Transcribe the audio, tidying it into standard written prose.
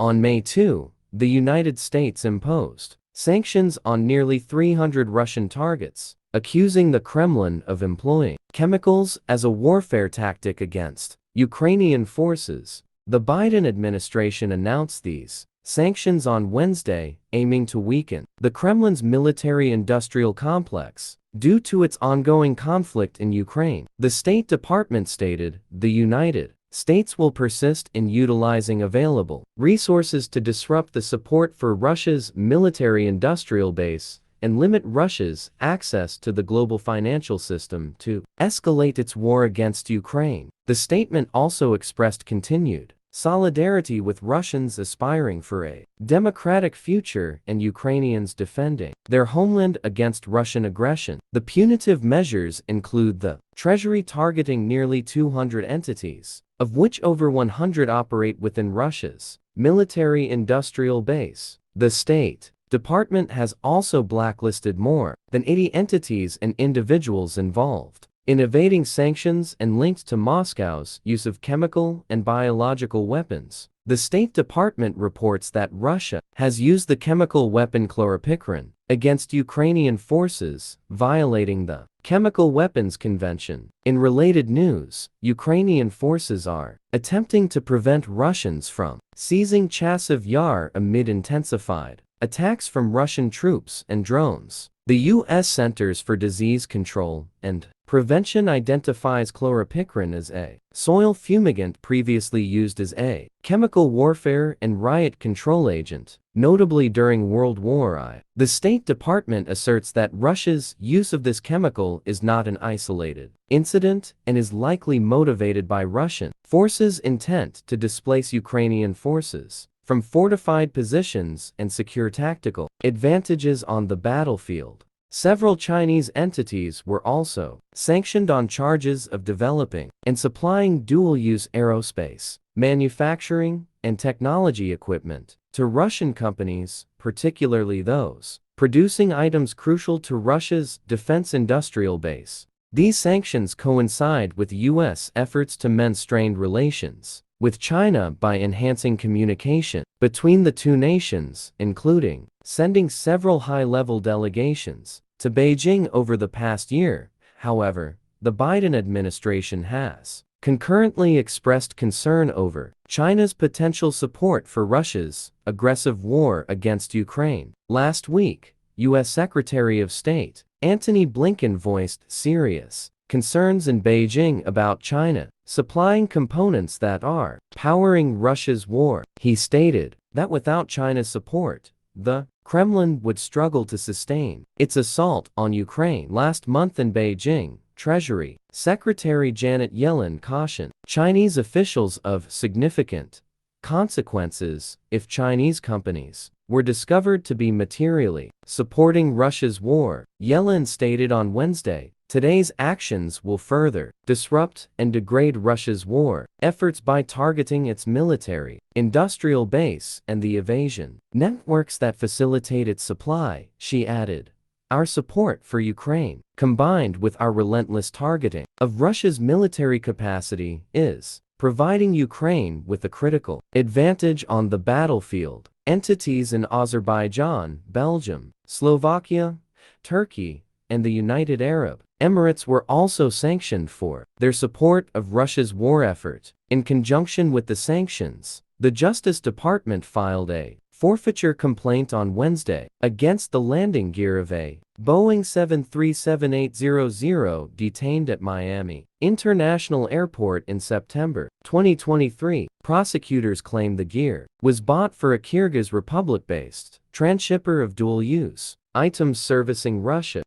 On May 2, the United States imposed sanctions on nearly 300 Russian targets, accusing the Kremlin of employing chemicals as a warfare tactic against Ukrainian forces. The Biden administration announced these sanctions on Wednesday, aiming to weaken the Kremlin's military-industrial complex due to its ongoing conflict in Ukraine. The State Department stated, "The United States will persist in utilizing available resources to disrupt the support for Russia's military-industrial base and limit Russia's access to the global financial system to escalate its war against Ukraine." The statement also expressed continued solidarity with Russians aspiring for a democratic future and Ukrainians defending their homeland against Russian aggression. The punitive measures include the Treasury targeting nearly 200 entities, of which over 100 operate within Russia's military-industrial base. The State Department has also blacklisted more than 80 entities and individuals involved in evading sanctions and linked to Moscow's use of chemical and biological weapons. The State Department reports that Russia has used the chemical weapon Chloropicrin against Ukrainian forces, violating the Chemical Weapons Convention. In related news, Ukrainian forces are attempting to prevent Russians from seizing Chasiv Yar amid intensified attacks from Russian troops and drones. The U.S. Centers for Disease Control and Prevention identifies chloropicrin as a soil fumigant previously used as a chemical warfare and riot control agent, notably during World War I. The State Department asserts that Russia's use of this chemical is not an isolated incident and is likely motivated by Russian forces' intent to displace Ukrainian forces from fortified positions and secure tactical advantages on the battlefield. Several Chinese entities were also sanctioned on charges of developing and supplying dual-use aerospace, manufacturing, and technology equipment to Russian companies, particularly those producing items crucial to Russia's defense industrial base. These sanctions coincide with U.S. efforts to mend strained relations with China by enhancing communication between the two nations, including sending several high-level delegations to Beijing over the past year. However, the Biden administration has concurrently expressed concern over China's potential support for Russia's aggressive war against Ukraine. Last week, U.S. Secretary of State Antony Blinken voiced serious concerns in Beijing about China supplying components that are powering Russia's war. He stated that without China's support, the Kremlin would struggle to sustain its assault on Ukraine. Last month in Beijing, Treasury Secretary Janet Yellen cautioned Chinese officials of significant consequences if Chinese companies were discovered to be materially supporting Russia's war. Yellen stated on Wednesday, "Today's actions will further disrupt and degrade Russia's war efforts by targeting its military, industrial base and the evasion networks that facilitate its supply," she added. "Our support for Ukraine, combined with our relentless targeting of Russia's military capacity, is providing Ukraine with a critical advantage on the battlefield." Entities in Azerbaijan, Belgium, Slovakia, Turkey, and the United Arab Emirates were also sanctioned for their support of Russia's war effort. In conjunction with the sanctions, the Justice Department filed a forfeiture complaint on Wednesday against the landing gear of a Boeing 737-800 detained at Miami International Airport in September 2023. Prosecutors claim the gear was bought for a Kyrgyz Republic-based transhipper of dual-use items servicing Russia.